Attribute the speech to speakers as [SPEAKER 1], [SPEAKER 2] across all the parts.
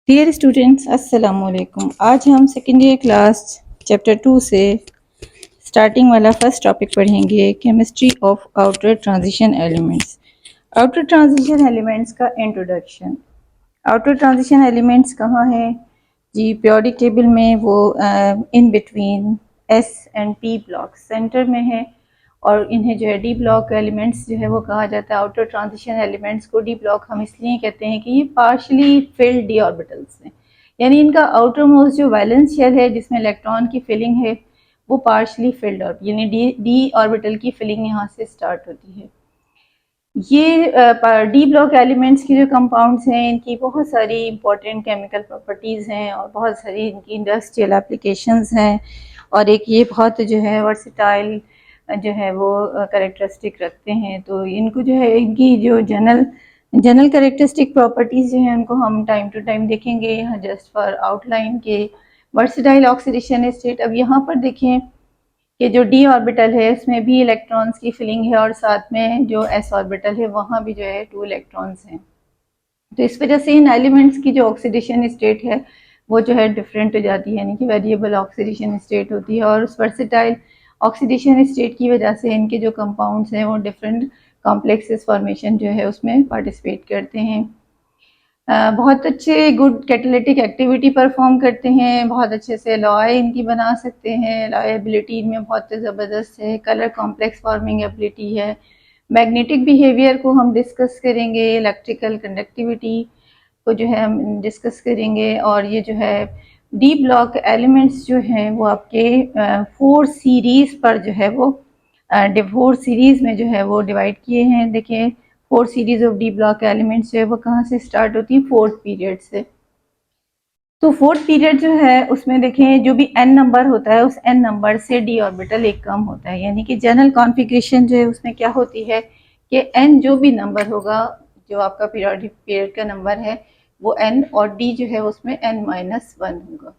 [SPEAKER 1] Dear students अस्सलाम वालेकुम। आज हम सेकेंड ईयर क्लास चैप्टर 2 से स्टार्टिंग वाला फर्स्ट टॉपिक पढ़ेंगे, chemistry of outer transition elements. Outer transition elements का इंट्रोडक्शन। आउटर ट्रांजिशन एलिमेंट्स कहाँ है जी? पीरियोडिक टेबल में वो in between S and P block centre में है, और इन्हें जो है डी ब्लॉक एलिमेंट्स जो है वो कहा जाता है। आउटर ट्रांजिशन एलिमेंट्स को डी ब्लॉक हम इसलिए कहते हैं कि ये पार्शली फिल्ड डी ऑर्बिटल्स हैं, यानी इनका आउटर मोस्ट जो वैलेंस शेल है जिसमें इलेक्ट्रॉन की फिलिंग है वो पार्शली फिल्ड और यानी डी ऑर्बिटल की फिलिंग यहाँ से स्टार्ट होती है। ये डी ब्लॉक एलिमेंट्स की जो कंपाउंड्स हैं इनकी बहुत सारी इंपॉर्टेंट केमिकल प्रॉपर्टीज़ हैं और बहुत सारी इनकी इंडस्ट्रियल एप्लीकेशंस हैं, और एक ये बहुत जो है वर्सेटाइल जो है वो करेक्टरिस्टिक रखते हैं। तो इनको जो है इनकी जो जनरल करेक्टरिस्टिक प्रॉपर्टीज़ जो हैं उनको हम टाइम टू टाइम देखेंगे, यहाँ जस्ट फॉर आउटलाइन के वर्सेटाइल ऑक्सीडेशन स्टेट। अब यहाँ पर देखें कि जो डी ऑर्बिटल है इसमें भी इलेक्ट्रॉन्स की फिलिंग है, और साथ में जो एस ऑर्बिटल है वहाँ भी जो है 2 इलेक्ट्रॉन्स हैं। तो इस वजह से इन एलिमेंट्स की जो ऑक्सीडेशन स्टेट है वो जो है डिफरेंट हो जाती है, यानी कि वेरिएबल ऑक्सीडेशन स्टेट होती है, और उस वर्सेटाइल ऑक्सीडेशन स्टेट की वजह से इनके जो कंपाउंड्स हैं वो डिफरेंट कॉम्प्लेक्सेस फॉर्मेशन जो है उसमें पार्टिसिपेट करते हैं। बहुत अच्छे गुड कैटालिटिक एक्टिविटी परफॉर्म करते हैं, बहुत अच्छे से लॉय इनकी बना सकते हैं, लॉय एबिलिटी इनमें बहुत ज़बरदस्त है, कलर कॉम्प्लेक्स फॉर्मिंग एबिलिटी है, मैग्नेटिक बिहेवियर को हम डिस्कस करेंगे, इलेक्ट्रिकल कंडक्टिविटी को जो है हम डिस्कस करेंगे। और ये जो है डी ब्लॉक एलिमेंट्स जो हैं वो आपके 4 सीरीज़ पर जो है वो 4 सीरीज़ में जो है वो डिवाइड किए हैं। देखिए 4 series of D block elements जो है वो कहाँ से स्टार्ट होती है? 4th पीरियड से। तो 4th पीरियड जो है उसमें देखें जो भी n नंबर होता है उस n नंबर से डी ऑर्बिटल एक कम होता है, यानी कि जनरल कॉन्फ़िगरेशन जो है उसमें क्या होती है कि n जो भी नंबर होगा जो आपका पीरियोडिक पीरियड का नंबर है वो n, और d जो है उसमें n-1 होगा।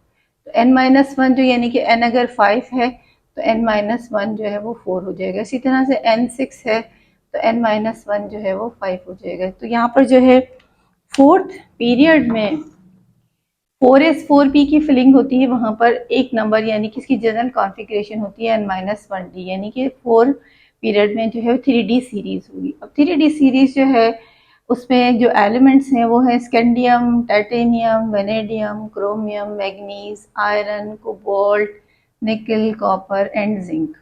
[SPEAKER 1] तो n-1 जो यानी कि n अगर 5 है तो n-1 जो है वो 4 हो जाएगा। इसी तरह से n 6 है तो n-1 जो है वो 5 हो जाएगा। तो यहाँ पर जो है 4th पीरियड में 4s4p की फिलिंग होती है, वहाँ पर एक नंबर यानी कि इसकी जनरल कॉन्फ़िगरेशन होती है n-1d, यानी कि 4 पीरियड में जो है 3d सीरीज़ होगी। अब 3d सीरीज़ जो है उसमें जो एलिमेंट्स हैं वो है scandium, titanium, vanadium, chromium, manganese, iron, cobalt, निकल, कॉपर एंड जिंक।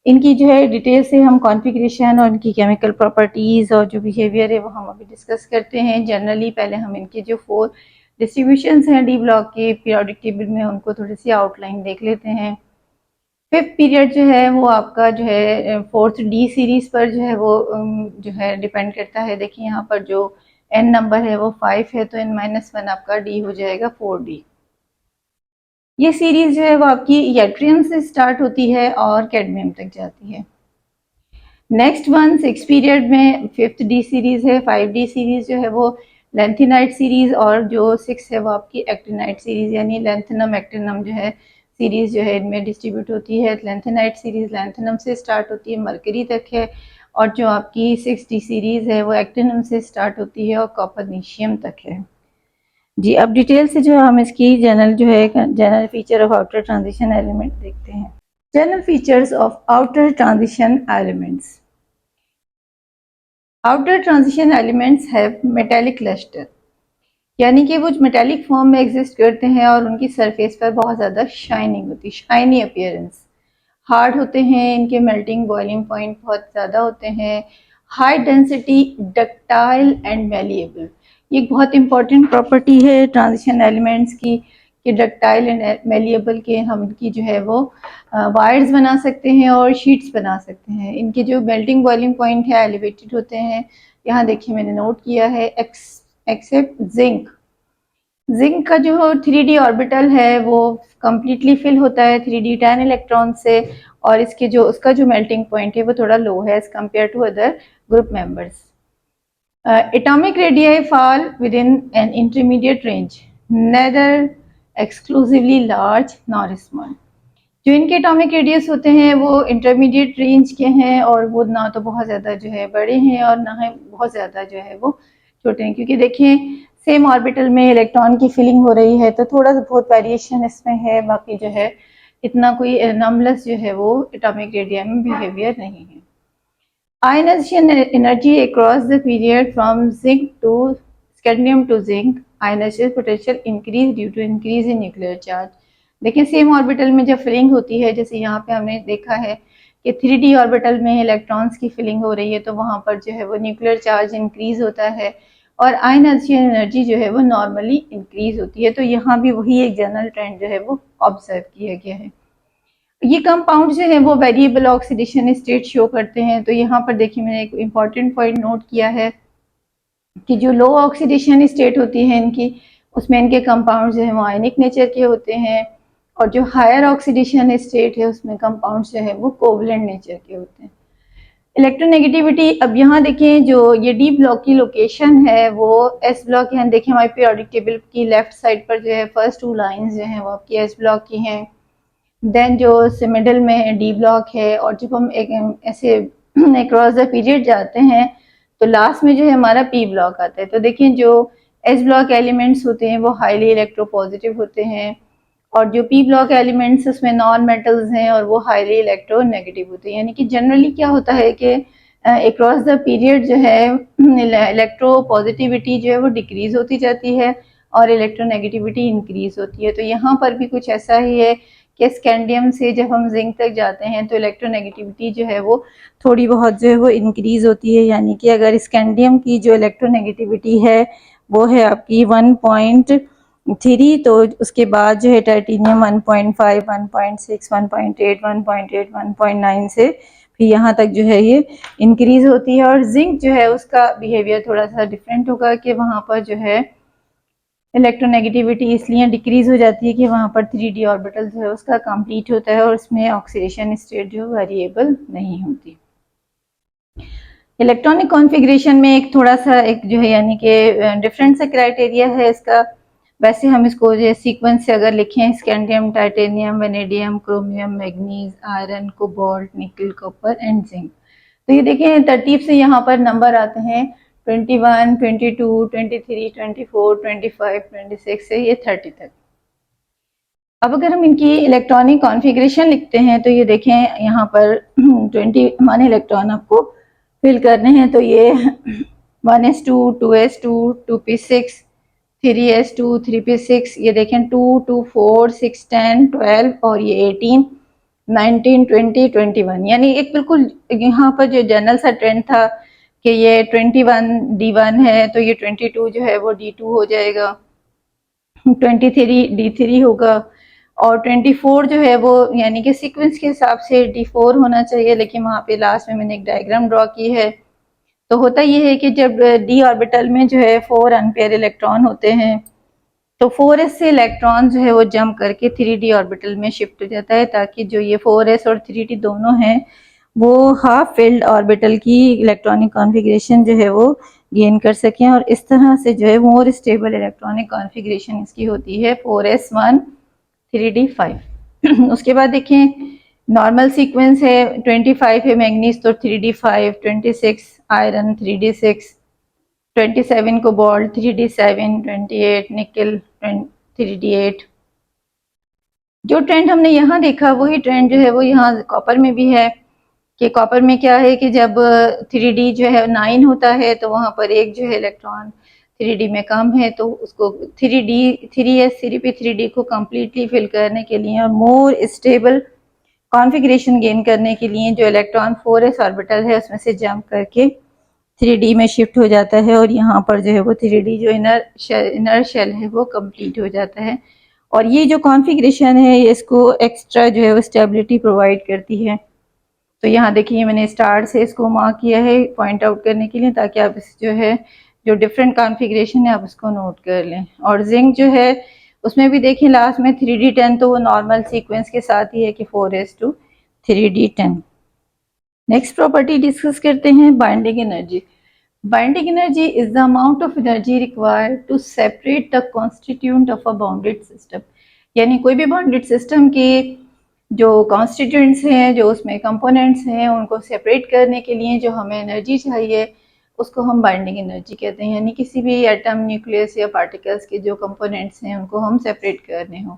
[SPEAKER 1] इनकी जो है डिटेल से हम कॉन्फ़िगरेशन और इनकी केमिकल प्रॉपर्टीज़ और जो बिहेवियर है वो हम अभी डिस्कस करते हैं। जनरली पहले हम इनके जो 4 डिस्ट्रीब्यूशंस हैं डी ब्लॉक के पीरियोडिक टेबल में उनको थोड़ी सी आउटलाइन देख लेते हैं। 5th पीरियड जो है वो आपका जो है 4th डी सीरीज़ पर जो है वो जो है डिपेंड करता है। देखिए यहाँ पर जो n नंबर है वो 5 है तो n-1 आपका d हो जाएगा 4d। ये सीरीज जो है वो आपकी यट्रियम से स्टार्ट होती है और कैडमियम तक जाती है। नेक्स्ट वन 6 पीरियड में 5th डी सीरीज है। 5d सीरीज जो है वो लेंथेनाइट सीरीज, और जो 6 है वो आपकी एक्टिनाइट सीरीज, यानी लेंथेनम एक्टिनम जो है सीरीज जो है इनमें डिस्ट्रीब्यूट होती है। लेंथेनाइट सीरीज लेंथेनम से स्टार्ट होती है, मरकरी तक है, और जो आपकी 6d सीरीज है वो एक्टिनम से स्टार्ट होती है और कॉपरनीशियम तक है। जी अब डिटेल से जो हम इसकी general feature of outer transition element देखते हैं। General features of outer transition elements. Outer transition elements have metallic lustre, यानी कि वो मेटेलिक फॉर्म में एग्जिस्ट करते हैं और उनकी सरफेस पर बहुत ज़्यादा शाइनिंग होती है, शाइनी अपीयरेंस। हार्ड होते हैं, इनके मेल्टिंग बॉइलिंग पॉइंट बहुत ज़्यादा होते हैं। High density, ductile and malleable, ये एक बहुत इंपॉर्टेंट प्रॉपर्टी है ट्रांजिशन एलिमेंट्स की कि डक्टाइल एंड मैलिएबल के हम इनकी जो है वो वायर्स बना सकते हैं और शीट्स बना सकते हैं। इनके जो मेल्टिंग बॉइलिंग पॉइंट है एलिवेटेड होते हैं। यहाँ देखिए मैंने नोट किया है एक्सेप्ट जिंक। जिंक का जो 3d ऑर्बिटल है वो कम्प्लीटली फिल होता है 3d 10 इलेक्ट्रॉन से, और इसके जो उसका जो मेल्टिंग पॉइंट है वो थोड़ा लो है as compare to other group members. Atomic radii fall within an intermediate range, neither exclusively large nor small. जो इनके एटॉमिक रेडियस होते हैं वो इंटरमीडिएट रेंज के हैं, और वो ना तो बहुत ज़्यादा जो है बड़े हैं और ना ही बहुत ज़्यादा जो है वो छोटे हैं, क्योंकि देखिए सेम ऑर्बिटल में इलेक्ट्रॉन की फिलिंग हो रही है, तो थोड़ा सा बहुत वेरिएशन इसमें है, बाकी जो है इतना कोई एनॉमलस जो है वो एटॉमिक रेडियम में बिहेवियर नहीं है। Ionization energy across the period from zinc to scandium to zinc, ionization potential increase due to increase in nuclear charge। देखिए सेम ऑर्बिटल में जब फिलिंग होती है, जैसे यहाँ पे हमने देखा है कि 3D ऑर्बिटल में इलेक्ट्रॉन्स की फिलिंग हो रही है, तो वहाँ पर जो है वो न्यूक्लियर चार्ज इंक्रीज होता है और आयनाइजेशन एनर्जी जो है वो नॉर्मली इंक्रीज होती है। तो यहाँ भी वही एक जनरल ट्रेंड जो है वो ऑब्जर्व किया गया है। ये कंपाउंड जो है वो वेरिएबल ऑक्सीडेशन स्टेट शो करते हैं। तो यहाँ पर देखिए मैंने एक इम्पॉर्टेंट पॉइंट नोट किया है कि जो लो ऑक्सीडेशन स्टेट होती है इनकी, उसमें इनके कंपाउंड जो है वो आयनिक नेचर के होते हैं, और जो हायर ऑक्सीडेशन स्टेट है उसमें कंपाउंड जो है वो कोवलेंट नेचर के होते हैं। इलेक्ट्रोनेगेटिविटी, अब यहाँ देखें जो ये डी ब्लॉक की लोकेशन है वो एस ब्लॉक है। देखिए हमारी पीरियोडिक टेबल की लेफ्ट साइड पर जो है फर्स्ट 2 लाइंस जो हैं वो आपकी एस ब्लॉक की हैं, देन जो मिडल में डी ब्लॉक है, और जब हम एक ऐसे अक्रॉस द पीरियड जाते हैं तो लास्ट में जो है हमारा पी ब्लॉक आता है। तो देखिए जो एस ब्लॉक एलिमेंट्स होते हैं वो हाईली इलेक्ट्रोपॉजिटिव होते हैं, और जो पी ब्लॉक एलिमेंट्स उसमें नॉन मेटल्स हैं और वो हाईली इलेक्ट्रोनेगेटिव होते हैं। यानी कि जनरली क्या होता है कि अक्रॉस द पीरियड जो है इलेक्ट्रोपॉजिटिविटी जो है वो डिक्रीज होती जाती है और इलेक्ट्रोनेगेटिविटी इंक्रीज होती है। तो यहाँ पर भी कुछ ऐसा ही है कि स्कैंडियम से जब हम जिंक तक जाते हैं तो इलेक्ट्रोनेगेटिविटी जो है वो थोड़ी बहुत जो है वो इंक्रीज होती है। यानी कि अगर स्कैंडियम की जो इलेक्ट्रोनेगेटिविटी है वो है आपकी 1.3, तो उसके बाद जो है टाइटेनियम 1.5, 1.6, 1.8, 1.8, 1.9 से फिर यहाँ तक जो है ये इंक्रीज होती है। और जिंक जो है उसका बिहेवियर थोड़ा सा डिफरेंट होगा कि वहाँ पर जो है इलेक्ट्रोनेगेटिविटी इसलिए डिक्रीज हो जाती है कि वहाँ पर 3D ऑर्बिटल जो है उसका कंप्लीट होता है और उसमें ऑक्सीडेशन स्टेट जो वेरिएबल नहीं होती। इलेक्ट्रॉनिक कॉन्फ़िगरेशन में एक थोड़ा सा एक जो है यानी कि डिफरेंट सा क्राइटेरिया है इसका। वैसे हम इसको जो सीक्वेंस से अगर लिखें, scandium, titanium, vanadium, chromium, manganese, iron, cobalt, निकल, कॉपर एंड जिंक। तो ये देखें तरतीब से यहाँ पर नंबर आते हैं 21, 22, 23, 24, 25, 26 से ये 30 तक। अब अगर हम इनकी इलेक्ट्रॉनिक कॉन्फ़िगरेशन लिखते हैं तो ये देखें यहाँ पर 20 माने इलेक्ट्रॉन आपको फिल करने हैं। तो ये 1s2, 2s2, 2p6, 3s2, 3p6, ये देखें 2, 2, 4, 6, 10, 12 और ये 18, 19, 20, 21। यानी एक बिल्कुल यहाँ पर जो जनरल सा ट्रेंड था कि ये 21 D1 है तो ये 22 जो है वो D2 हो जाएगा, 23 D3 होगा, और 24 जो है वो यानी कि सीक्वेंस के हिसाब से D4 होना चाहिए। लेकिन वहाँ पे लास्ट में मैंने एक डायग्राम ड्रॉ की है। तो होता ये है कि जब डी ऑर्बिटल में जो है 4 अनपेयर इलेक्ट्रॉन होते हैं तो 4s से इलेक्ट्रॉन जो है वो जंप करके 3D ऑर्बिटल में शिफ्ट हो जाता है, ताकि जो ये 4s और 3D दोनों हैं वो हाफ फिल्ड ऑर्बिटल की इलेक्ट्रॉनिक कॉन्फ़िगरेशन जो है वो गेन कर सकें, और इस तरह से जो है मोर स्टेबल इलेक्ट्रॉनिक कॉन्फ़िगरेशन इसकी होती है 4s1 3d5। उसके बाद देखें नॉर्मल सीक्वेंस है 25 है मैग्नीज तो 3d5, 26 iron 3d6, 27 cobalt 3d7, 28 निकल 3d8। जो ट्रेंड हमने यहाँ देखा वही ट्रेंड जो है वो यहाँ कॉपर में भी है कि कॉपर में क्या है कि जब 3d जो है 9 होता है तो वहाँ पर एक जो है इलेक्ट्रॉन 3d में कम है, तो उसको 3s 3p3d को कम्प्लीटली फिल करने के लिए और मोर स्टेबल कॉन्फ़िगरेशन गेन करने के लिए जो इलेक्ट्रॉन 4s ऑर्बिटल है उसमें से जंप करके 3d में शिफ्ट हो जाता है, और यहाँ पर जो है वो 3d जो इनर शेल है वो कंप्लीट हो जाता है। और ये जो कॉन्फ़िगरेशन है ये इसको एक्स्ट्रा जो है वो स्टेबिलिटी प्रोवाइड करती है। तो यहाँ देखिए मैंने स्टार से इसको मार्क किया है पॉइंट आउट करने के लिए, ताकि आप इस जो है जो डिफरेंट कॉन्फ़िगरेशन है आप उसको नोट कर लें। और जिंक जो है उसमें भी देखिए लास्ट में 3d10 तो वो नॉर्मल सीक्वेंस के साथ ही है कि 4s2 3d10। Next property discuss करते हैं binding energy. Binding energy is the amount of energy required to separate the constituent of a bounded system. यानी कोई भी बाउंडेड सिस्टम के जो कॉन्स्टिट्यूएंट्स हैं, जो उसमें कंपोनेंट्स हैं, उनको सेपरेट करने के लिए जो हमें एनर्जी चाहिए उसको हम बाइंडिंग एनर्जी कहते हैं। यानी किसी भी एटम, न्यूक्लियस या पार्टिकल्स के जो कंपोनेंट्स हैं उनको हम सेपरेट करने हों।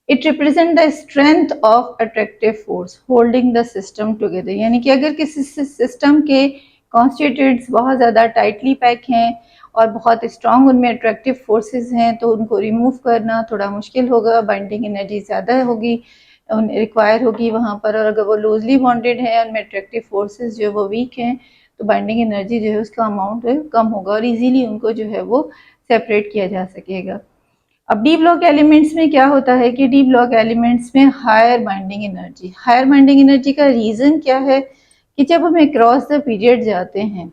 [SPEAKER 1] It represent the strength of attractive force holding the system together. यानी कि अगर किसी सिस्टम के कॉन्स्टिट्यूएंट्स बहुत ज़्यादा टाइटली पैक हैं और बहुत स्ट्रांग उनमें अट्रैक्टिव फोर्सेस हैं तो उनको रिमूव करना थोड़ा मुश्किल होगा, बाइंडिंग एनर्जी ज़्यादा होगी, रिक्वायर होगी वहाँ पर। और अगर वो लूजली बॉन्डेड है, उनमें अट्रैक्टिव फोर्सेस जो वो वीक हैं, तो बाइंडिंग एनर्जी जो है उसका अमाउंट कम होगा और इजीली उनको जो है वो सेपरेट किया जा सकेगा। अब डी ब्लॉक एलिमेंट्स में क्या होता है कि डी ब्लॉक एलिमेंट्स में higher binding energy. Higher binding energy का रीज़न क्या है कि जब हम क्रॉस द पीरियड जाते हैं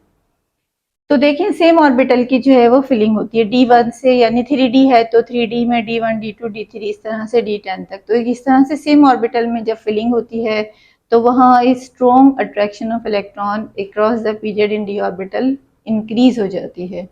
[SPEAKER 1] तो देखें सेम ऑर्बिटल की जो है वो फिलिंग होती है D1 से, यानी 3D है तो 3D में D1, D2, D3 इस तरह से D10 तक। तो इस तरह से सेम ऑर्बिटल में जब फिलिंग होती है तो वहाँ इस strong attraction of electron across the period in D orbital increase हो जाती है।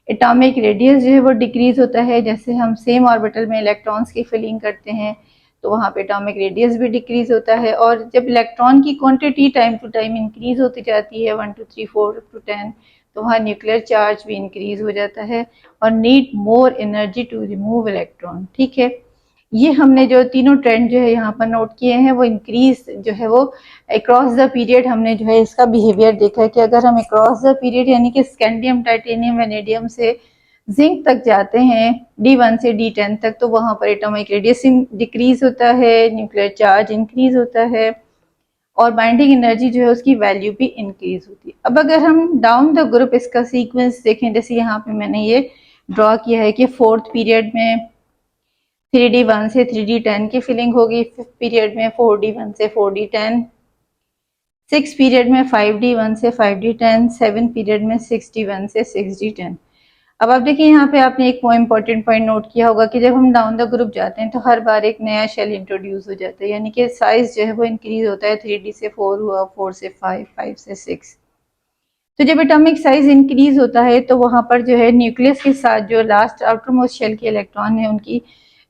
[SPEAKER 1] एटॉमिक रेडियस जो है वो डिक्रीज होता है। जैसे हम सेम ऑर्बिटल में इलेक्ट्रॉन्स की फिलिंग करते हैं तो वहाँ पे एटॉमिक रेडियस भी डिक्रीज होता है। और जब इलेक्ट्रॉन की quantity time to time increase होती जाती है 1 2 3 4 to 10, तो वहाँ न्यूक्लियर चार्ज भी इंक्रीज हो जाता है और need more energy to remove electron. ठीक है, ये हमने जो तीनों ट्रेंड जो है यहाँ पर नोट किए हैं वो इंक्रीज जो है वो अक्रॉस द पीरियड हमने जो है इसका बिहेवियर देखा है कि अगर हम अक्रॉस द पीरियड यानी कि स्कैंडियम, टाइटेनियम, वेनेडियम से जिंक तक जाते हैं D1 से D10 तक, तो वहाँ पर एटॉमिक रेडियस डिक्रीज होता है, न्यूक्लियर चार्ज इंक्रीज होता है और बाइंडिंग एनर्जी जो है उसकी वैल्यू भी इंक्रीज होती है। अब अगर हम डाउन द ग्रुप इसका सीक्वेंस देखें, जैसे यहाँ पे मैंने ये ड्रॉ किया है कि फोर्थ पीरियड में 3D1 से 3D10 की फिलिंग होगी, फिफ्थ पीरियड में 4D1 से 4D10, सिक्स पीरियड में 5D1 से 5D10, सेवन पीरियड में 6D1 से 6D10। अब आप देखिए यहाँ पे आपने एक इम्पोर्टेंट पॉइंट नोट किया होगा कि जब हम डाउन द ग्रुप जाते हैं तो हर बार एक नया शेल इंट्रोड्यूस हो जाता है, यानी कि साइज जो है वो इंक्रीज होता है। 3D से 4 हुआ, 4 से 5, 5 से 6। तो जब एटॉमिक साइज इंक्रीज होता है तो वहाँ पर जो है न्यूक्लियस के साथ जो लास्ट आउटर मोस्ट शेल के इलेक्ट्रॉन है उनकी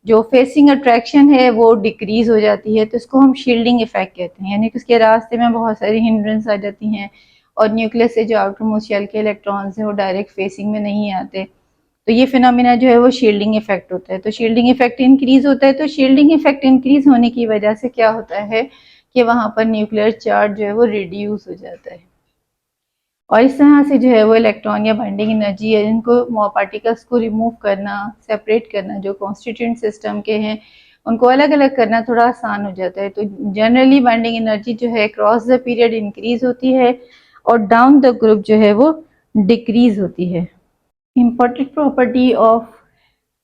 [SPEAKER 1] जो फेसिंग अट्रैक्शन है वो डिक्रीज हो जाती है। तो इसको हम शील्डिंग इफेक्ट कहते हैं, यानी कि उसके रास्ते में बहुत सारी हिंड्रेंस आ जाती हैं और न्यूक्लियस से जो आउटर मोस्ट शेल के इलेक्ट्रॉन्स हैं वो डायरेक्ट फेसिंग में नहीं आते। तो ये फिनोमिना जो है वो शील्डिंग इफेक्ट होता है। तो शील्डिंग इफेक्ट इंक्रीज होता है। तो शील्डिंग इफेक्ट इंक्रीज होने की वजह से क्या होता है कि वहाँ पर न्यूक्लियर चार्ज जो है वो रिड्यूस हो जाता है और इस तरह से जो है वो इलेक्ट्रॉन या बाइंडिंग एनर्जी है इनको पार्टिकल्स को रिमूव करना, सेपरेट करना, जो कॉन्स्टिट्यूएंट सिस्टम के हैं उनको अलग अलग करना थोड़ा आसान हो जाता है। तो जनरली बाइंडिंग एनर्जी जो है क्रॉस द पीरियड इंक्रीज होती है और डाउन द ग्रुप जो है वो डिक्रीज होती है। Important property of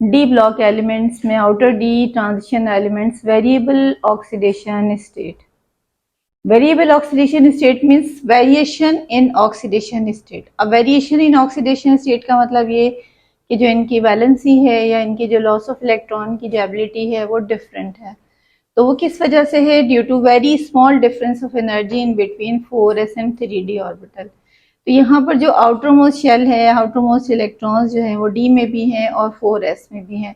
[SPEAKER 1] D block elements में outer D transition elements variable oxidation state. Variable oxidation state means variation in oxidation state। अब वेरिएशन इन ऑक्सीडेशन स्टेट का मतलब ये कि जो इनकी वैलेंसी है या इनकी जो लॉस ऑफ इलेक्ट्रॉन की जो एबिलिटी है वो डिफरेंट है। तो वो किस वजह से है? Due to very small difference of energy in between 4s and 3D orbital. तो यहाँ पर जो आउटर मोस्ट शेल है, आउटर मोस्ट इलेक्ट्रॉन्स जो हैं वो D में भी हैं और 4s में भी हैं।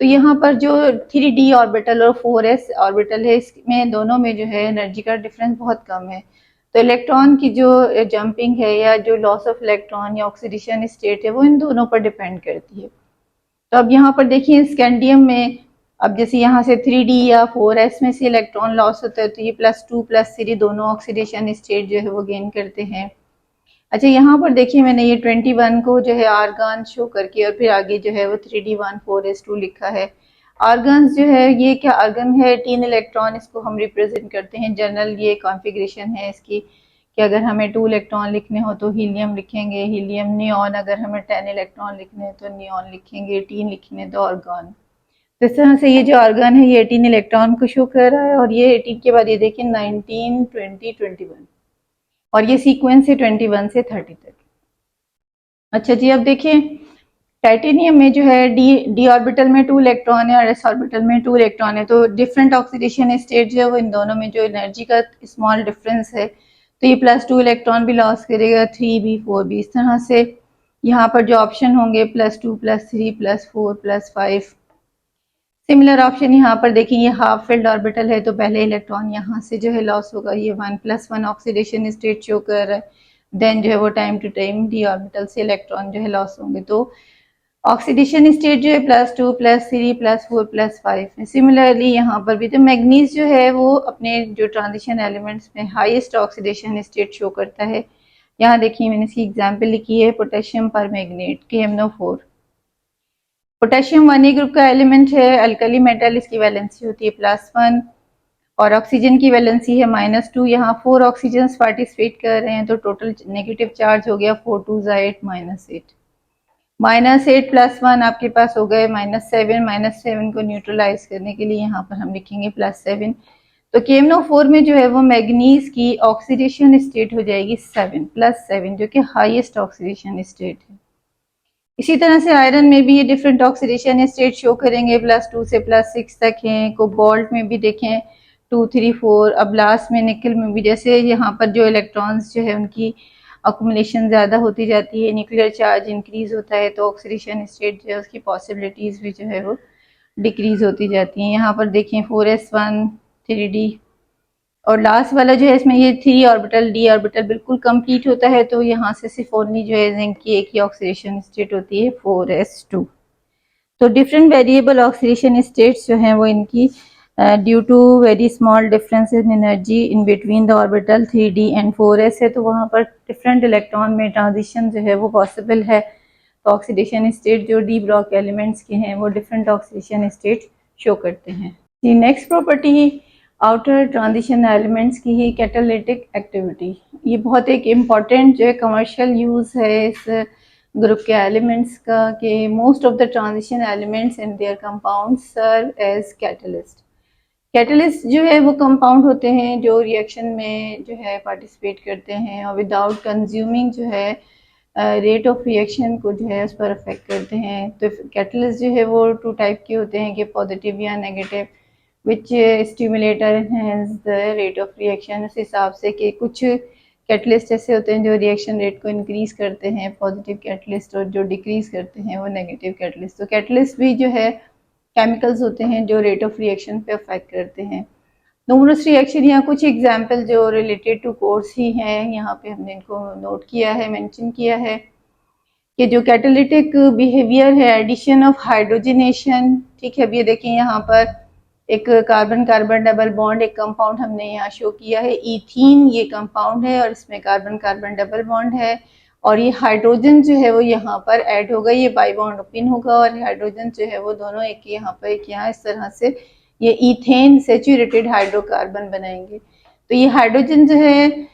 [SPEAKER 1] तो यहाँ पर जो 3D ऑर्बिटल और 4s ऑर्बिटल है इसमें दोनों में जो है एनर्जी का डिफरेंस बहुत कम है। तो इलेक्ट्रॉन की जो जंपिंग है या जो लॉस ऑफ इलेक्ट्रॉन या ऑक्सीडेशन स्टेट है वो इन दोनों पर डिपेंड करती है। तो अब यहाँ पर देखिए स्कैंडियम में अब जैसे यहाँ से 3D या 4s में से इलेक्ट्रॉन लॉस होता है तो ये +2 +3 दोनों ऑक्सीडेशन स्टेट जो है वो गेन करते हैं। अच्छा, यहाँ पर देखिए मैंने ये 21 को जो है आर्गन शो करके और फिर आगे जो है वो 3D1 4s2 लिखा है। आर्गन्स जो है ये क्या आर्गन है? 3 इलेक्ट्रॉन, इसको हम रिप्रेजेंट करते हैं। जनरल ये कॉन्फ़िगरेशन है इसकी कि अगर हमें 2 इलेक्ट्रॉन लिखने हो तो हीलियम लिखेंगे, हीलियम। नियॉन अगर हमें 10 इलेक्ट्रॉन लिखने हैं तो नियॉन लिखेंगे, 18 लिखने तो आर्गन। तो इस तरह से ये जो आर्गन है ये 18 इलेक्ट्रॉन को शो कर रहा है और ये 18 के बाद ये देखिए 19 20 21 और ये सीक्वेंस है 21 से 30 तक। अच्छा जी, अब देखिए टाइटेनियम में जो है डी ऑर्बिटल में 2 इलेक्ट्रॉन है और एस ऑर्बिटल में 2 इलेक्ट्रॉन है। तो डिफरेंट ऑक्सीडेशन स्टेट जो है वो इन दोनों में जो एनर्जी का स्मॉल डिफरेंस है तो ये +2 इलेक्ट्रॉन भी लॉस करेगा, 3b 4b। इस तरह से यहाँ पर जो ऑप्शन होंगे +2 +3 +4 +5। सिमिलर ऑप्शन यहाँ पर देखिए ये हाफ फिल्ड ऑर्बिटल है तो पहले इलेक्ट्रॉन यहाँ से जो है लॉस होगा, ये 1 + 1 ऑक्सीडेशन स्टेट शो कर रहा है। देन जो है वो time to time D orbital से इलेक्ट्रॉन जो है लॉस होंगे। तो ऑक्सीडेशन स्टेट जो है +2 +3 +4 +5 है। सिमिलरली यहाँ पर भी तो मैग्नीज जो है वो अपने जो ट्रांजिशन एलिमेंट्स में हाईएस्ट ऑक्सीडेशन स्टेट शो करता है। यहाँ देखिए मैंने इसकी एग्जांपल लिखी है, potassium permanganate KMnO4। Potassium 1A group का एलिमेंट है, अल्कली मेटल, इसकी वैलेंसी होती है +1 और ऑक्सीजन की वैलेंसी है -2। यहाँ 4 ऑक्सीजन पार्टिसिपेट कर रहे हैं तो टोटल नेगेटिव चार्ज हो गया 4 2 8 -8। -8 +1 आपके पास हो गए -7। -7 को न्यूट्रलाइज करने के लिए यहाँ पर हम लिखेंगे +7। तो KMnO4 में जो है वो मैग्नीज की ऑक्सीडेशन स्टेट हो जाएगी 7 +7, जो कि हाईएस्ट ऑक्सीडेशन स्टेट है। इसी तरह से आयरन में भी ये डिफरेंट ऑक्सीडेशन स्टेट शो करेंगे, +2 से +6 तक हैं। कोबाल्ट में भी देखें 2 3 4। अब लास्ट में निकल में भी जैसे यहाँ पर जो इलेक्ट्रॉन्स जो है उनकी अकुमुलेशन ज़्यादा होती जाती है, न्यूक्लियर चार्ज इंक्रीज होता है, तो ऑक्सीडेशन स्टेट जो है उसकी पॉसिबिलिटीज़ भी जो है वो डिक्रीज होती जाती हैं। यहाँ पर देखें 4s1 3d और लास्ट वाला जो है इसमें ये 3 ऑर्बिटल डी ऑर्बिटल बिल्कुल कंप्लीट होता है, तो यहाँ से सिर्फ ओनली जो है जिंक की एक ही ऑक्सीडेशन स्टेट होती है 4s2। तो डिफरेंट वेरिएबल ऑक्सीडेशन स्टेट्स जो हैं वो इनकी due to very small difference in energy in between the orbital 3d and 4s है, तो वहाँ पर डिफरेंट इलेक्ट्रॉन में ट्रांजिशन जो है वो पॉसिबल है। तो ऑक्सीडेशन स्टेट जो डी ब्लॉक एलिमेंट्स के हैं वो डिफरेंट ऑक्सीडेशन स्टेट शो करते हैं। दी next property outer transition elements की ही कैटालिटिक एक्टिविटी। ये बहुत एक इम्पॉर्टेंट जो है कमर्शियल यूज़ है इस ग्रुप के एलिमेंट्स का कि most of the transition elements and their compound serve as catalyst. Catalyst जो है वो कंपाउंड होते हैं जो रिएक्शन में जो है पार्टिसिपेट करते हैं और विदाउट कंज्यूमिंग जो है रेट ऑफ रिएक्शन को जो है उस पर अफेक्ट करते हैं। तो कैटलिस्ट जो है वो 2 टाइप के होते हैं कि पॉजिटिव या negative, which stimulator enhance the rate of reaction. उस हिसाब से कि कुछ कैटलिस्ट ऐसे होते हैं जो रिएक्शन रेट को इंक्रीज करते हैं, पॉजिटिव कैटलिस्ट, और जो डिक्रीज करते हैं वो नेगेटिव कैटलिस्ट। तो कैटलिस्ट भी जो है केमिकल्स होते हैं जो रेट ऑफ रिएक्शन पे अफेक्ट करते हैं। न्यूमरस रिएक्शन या कुछ एग्जाम्पल जो रिलेटेड टू कोर्स ही हैं, यहाँ पे हमने इनको नोट किया है, मेंशन किया है कि जो कैटालिटिक बिहेवियर है एडिशन ऑफ हाइड्रोजनेशन। ठीक है, अब ये देखें यहाँ पर एक कार्बन कार्बन डबल बॉन्ड एक कंपाउंड हमने यहाँ शो किया है, ईथीन ये कंपाउंड है और इसमें कार्बन कार्बन डबल बॉन्ड है और ये हाइड्रोजन जो है वो यहाँ पर ऐड होगा, ये बाई बॉन्ड ओपन होगा और हाइड्रोजन जो है वो दोनों एक यहाँ पर एक यहाँ इस तरह से ये ईथेन सेचुरेटेड हाइड्रोकार्बन बनाएंगे। तो ये हाइड्रोजन जो है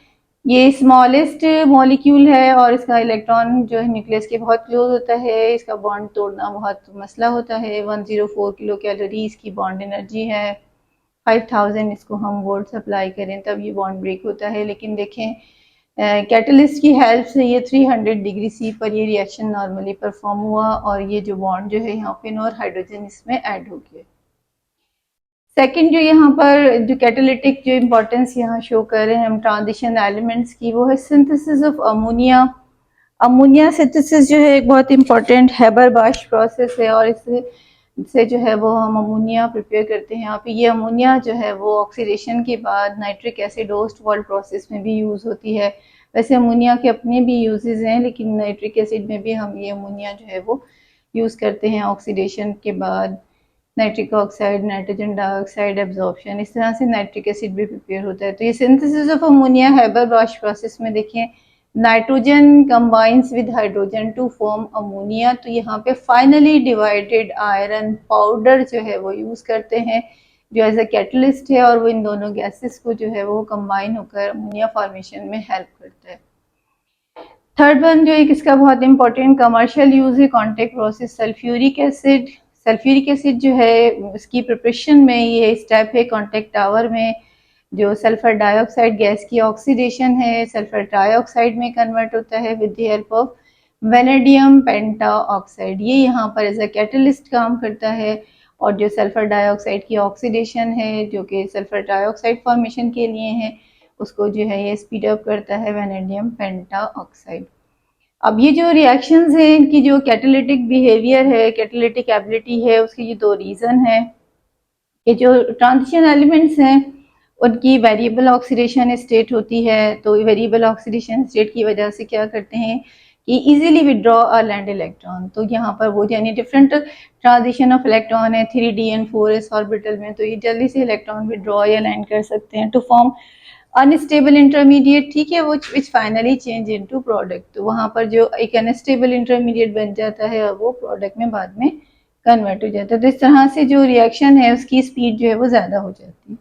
[SPEAKER 1] ये स्मॉलेस्ट मॉलिक्यूल है और इसका इलेक्ट्रॉन जो है न्यूक्लियस के बहुत क्लोज होता है, इसका बॉन्ड तोड़ना बहुत मसला होता है। 104 किलो कैलोरी इसकी बॉन्ड एनर्जी है, 5000 इसको हम वोल्ट सप्लाई करें तब ये बॉन्ड ब्रेक होता है। लेकिन देखें कैटलिस्ट की हेल्प से ये 300 डिग्री C पर ये रिएक्शन नॉर्मली परफॉर्म हुआ और ये जो बॉन्ड जो है यहाँ पे और हाइड्रोजन इसमें ऐड हो गया। सेकंड जो यहाँ पर जो कैटालिटिक जो इम्पोर्टेंस यहाँ शो कर रहे हैं हम ट्रांजिशन एलिमेंट्स की, वो है synthesis of ammonia. Ammonia synthesis जो है एक बहुत इंपॉर्टेंट हैबर-बाश प्रोसेस है और इससे जो है वो हम अमोनिया प्रिपेयर करते हैं। यहाँ पे ये अमोनिया जो है वो ऑक्सीडेशन के बाद nitric acid host world process में भी यूज़ होती है। वैसे अमोनिया के अपने भी यूजेस हैं, लेकिन नाइट्रिक एसिड में भी हम ये अमोनिया जो है वो यूज़ करते हैं ऑक्सीडेशन के बाद। Nitric oxide, nitrogen dioxide absorption, इस तरह से नाइट्रिक एसिड भी प्रिपेयर होता है। तो ये synthesis of ammonia Haber Bosch process में देखें nitrogen combines with hydrogen to form ammonia. तो यहाँ पे फाइनली डिवाइडेड आयरन पाउडर जो है वो यूज़ करते हैं जो एज अ कैटलिस्ट है और वो इन दोनों गैसेस को जो है वो कंबाइन होकर अमोनिया फॉर्मेशन में हेल्प करता है। थर्ड वन जो एक इसका बहुत इंपॉर्टेंट कमर्शियल यूज़ है contact process sulphuric acid. Sulphuric acid जो है इसकी प्रिपरेशन में ये स्टेप है कॉन्टेक्ट टावर में जो सल्फर डाइऑक्साइड गैस की ऑक्सीडेशन है सल्फर ट्राइऑक्साइड में कन्वर्ट होता है with the help of vanadium pentoxide. ये यहाँ पर एज अ कैटलिस्ट काम करता है और जो सल्फर डाइऑक्साइड की ऑक्सीडेशन है जो कि सल्फर ट्राइऑक्साइड फॉर्मेशन के लिए है उसको जो है ये स्पीड अप करता है वेनेडियम पेंटाऑक्साइड। अब ये जो रिएक्शंस हैं इनकी जो कैटालिटिक बिहेवियर है कैटालिटिक एबिलिटी है उसकी ये 2 रीज़न है कि जो ट्रांजिशन एलिमेंट्स हैं उनकी वेरिएबल ऑक्सीडेशन स्टेट होती है। तो वेरिएबल ऑक्सीडेशन स्टेट की वजह से क्या करते हैं कि easily withdraw a land electron. तो यहाँ पर वो यानी डिफरेंट ट्रांजिशन ऑफ इलेक्ट्रॉन है 3d एंड 4s ऑर्बिटल में, तो ये जल्दी से इलेक्ट्रॉन विड्रॉ या लैंड कर सकते हैं टू फॉर्म अनस्टेबल इंटरमीडिएट, ठीक है, वो विच फाइनली चेंज इनटू प्रोडक्ट। तो वहाँ पर जो एक अनस्टेबल इंटरमीडिएट बन जाता है और वो प्रोडक्ट में बाद में कन्वर्ट हो जाता है। तो इस तरह से जो रिएक्शन है उसकी स्पीड जो है वो ज़्यादा हो जाती है।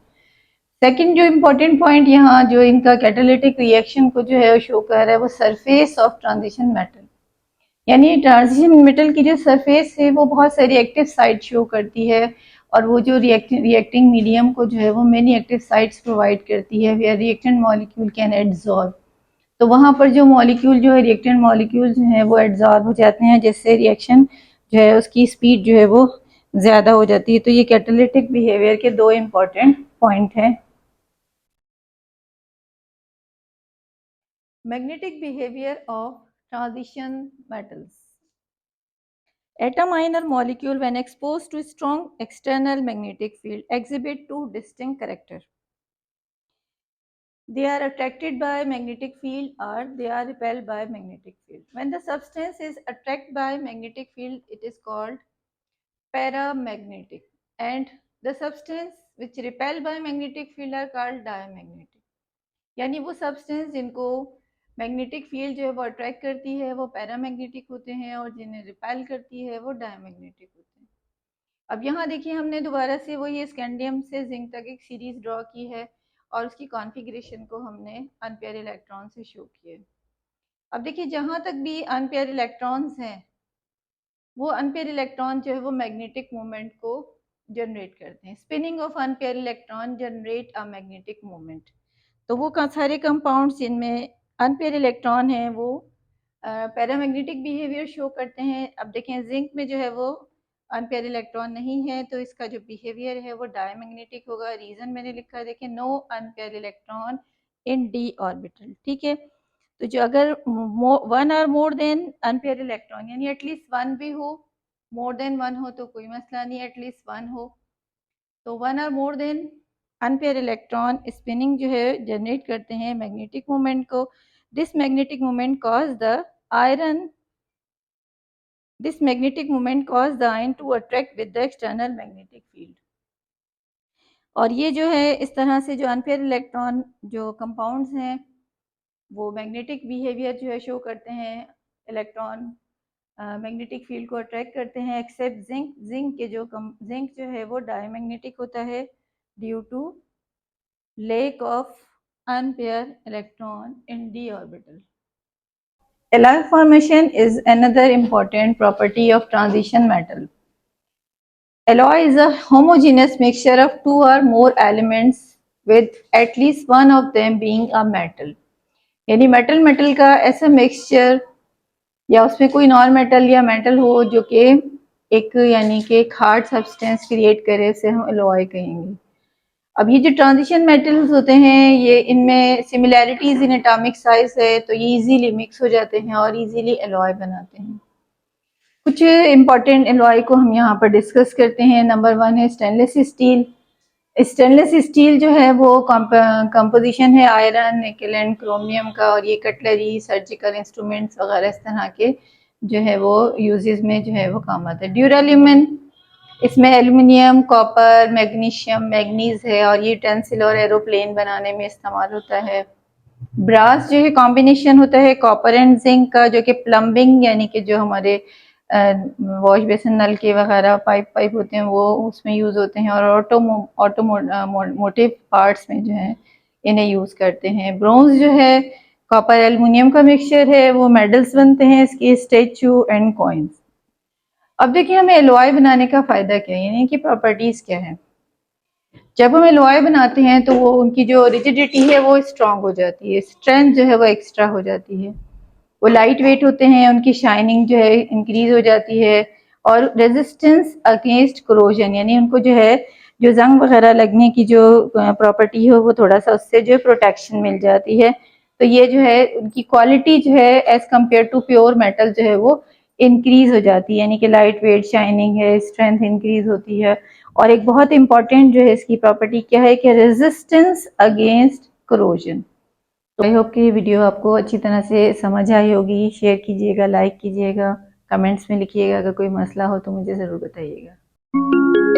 [SPEAKER 1] सेकंड जो इम्पोर्टेंट पॉइंट यहाँ जो इनका कैटालिटिक रिएक्शन को जो है शो कर रहा है वो सरफेस ऑफ ट्रांजिशन मेटल, यानी ट्रांजिशन मेटल की जो सरफेस है वो बहुत सारी एक्टिव साइट शो करती है और वो जो रिएक्टिंग मीडियम को जो है वो मेनी एक्टिव साइट्स प्रोवाइड करती है where reactant molecule can adsorb. तो वहाँ पर जो मॉलिक्यूल जो है रिएक्टेंट मॉलिक्यूल जो है वो एड्सॉर्ब हो जाते हैं, जिससे रिएक्शन जो है उसकी स्पीड जो है वो ज़्यादा हो जाती है। तो ये कैटालिटिक बिहेवियर के दो इम्पॉर्टेंट पॉइंट हैं। Magnetic behavior of transition metals. Atom, ion or molecule when exposed to strong external magnetic field exhibit two distinct characters. They are attracted by magnetic field or they are repelled by magnetic field. When the substance is attracted by magnetic field, it is called paramagnetic, and the substance which repelled by magnetic field are called diamagnetic. यानी वो substance जिनको magnetic field जो है वो attract करती है वो paramagnetic होते हैं और जिन्हें रिपेल करती है वो डायमैग्नेटिक होते हैं। अब यहाँ देखिए हमने दोबारा से वही स्कैंडियम से जिंक तक एक सीरीज ड्रॉ की है और उसकी कॉन्फ़िगरेशन को हमने अनपेयर इलेक्ट्रॉन से शो किया। अब देखिए जहाँ तक भी अनपेयर इलेक्ट्रॉन्स हैं वो अनपेयर इलेक्ट्रॉन जो है वो मैग्नेटिक मोमेंट को जनरेट करते हैं। Spinning of unpaired electron generate a magnetic moment. तो वो सारे कंपाउंड्स जिनमें अनपेयर इलेक्ट्रॉन हैं वो पैरामैग्नेटिक बिहेवियर शो करते हैं। अब देखें जिंक में जो है वो अनपेयर इलेक्ट्रॉन नहीं है तो इसका जो बिहेवियर है वो डायमैग्नेटिक होगा। रीज़न मैंने लिखा है, देखें, no unpaired electron in D orbital, ठीक है। तो जो अगर वन और मोर देन अनपेयर इलेक्ट्रॉन यानी एटलीस्ट वन भी हो, मोर देन वन हो तो कोई मसला नहीं, एटलीस्ट वन हो, तो वन और more than unpaired electron spinning जो है जनरेट करते हैं मैग्नेटिक मोमेंट को। This magnetic moment cause the iron to attract with the external magnetic field. और ये जो है इस तरह से जो अनपेयर इलेक्ट्रॉन जो कंपाउंड्स हैं वो मैग्नेटिक बिहेवियर जो है शो करते हैं, इलेक्ट्रॉन मैग्नेटिक फील्ड को अट्रैक्ट करते हैं, एक्सेप्ट जिंक। जिंक जो है वो डायमैग्नेटिक होता है due to lack of unpaired electron in d orbital. Alloy formation is another important property of transition metal. Alloy is a homogeneous mixture of two or more elements with at least one of them being a metal. यानी metal metal का ऐसा mixture या उसमें कोई non metal या metal हो जो कि एक यानी कि एक हार्ड सब्सटेंस क्रिएट करे, उसे हम एलॉय कहेंगे। अब ये जो ट्रांजिशन मेटल्स होते हैं ये इनमें सिमिलैरिटीज इन एटॉमिक साइज है तो ये इजीली मिक्स हो जाते हैं और इजीली एलॉय बनाते हैं। कुछ इंपॉर्टेंट एलॉय को हम यहाँ पर डिस्कस करते हैं। नंबर वन है स्टेनलेस स्टील। स्टेनलेस स्टील जो है वो कंपोजिशन है आयरन, निकल एंड क्रोमियम का, और ये कटलरी, सर्जिकल इंस्ट्रूमेंट्स वगैरह इस तरह के जो है वो यूजेस में जो है वो काम आता है। ड्यूराल्यूमिन, इसमें एल्युमिनियम, कॉपर, मैग्नीशियम, मैग्नीज है और ये टेंसिल और एरोप्लेन बनाने में इस्तेमाल होता है। ब्रास जो है कॉम्बिनेशन होता है कॉपर एंड जिंक का, जो कि प्लम्बिंग यानी कि जो हमारे वॉश बेसिन, नल के वगैरह पाइप होते हैं वो उसमें यूज़ होते हैं, और ऑटोमोटिव पार्ट्स में जो है इन्हें यूज़ करते हैं। ब्रोंज जो है कॉपर एल्युमिनियम का मिक्सचर है, वो मेडल्स बनते हैं इसके, स्टैचू एंड कॉइन्स। अब देखिए हमें एलॉय बनाने का फ़ायदा क्या है, यानी कि प्रॉपर्टीज़ क्या है। जब हम एलॉय बनाते हैं तो वो उनकी जो रिजिडिटी है वो स्ट्रांग हो जाती है, स्ट्रेंथ जो है वो एक्स्ट्रा हो जाती है, वो लाइट वेट होते हैं, उनकी शाइनिंग जो है इंक्रीज हो जाती है, और रेजिस्टेंस अगेंस्ट क्रोजन यानी उनको जो है जो जंग वगैरह लगने की जो प्रॉपर्टी हो वो थोड़ा सा उससे जो प्रोटेक्शन मिल जाती है। तो ये जो है उनकी क्वालिटी जो है as compare to pure metal जो है वो इंक्रीज हो जाती है, यानी कि लाइट वेट, शाइनिंग है, स्ट्रेंथ इंक्रीज होती है। और एक बहुत इंपॉर्टेंट जो है इसकी प्रॉपर्टी क्या है कि रेजिस्टेंस अगेंस्ट करोजन। तो आई होप कि ये वीडियो आपको अच्छी तरह से समझ आई होगी। शेयर कीजिएगा, लाइक कीजिएगा, कमेंट्स में लिखिएगा। अगर कोई मसला हो तो मुझे ज़रूर बताइएगा।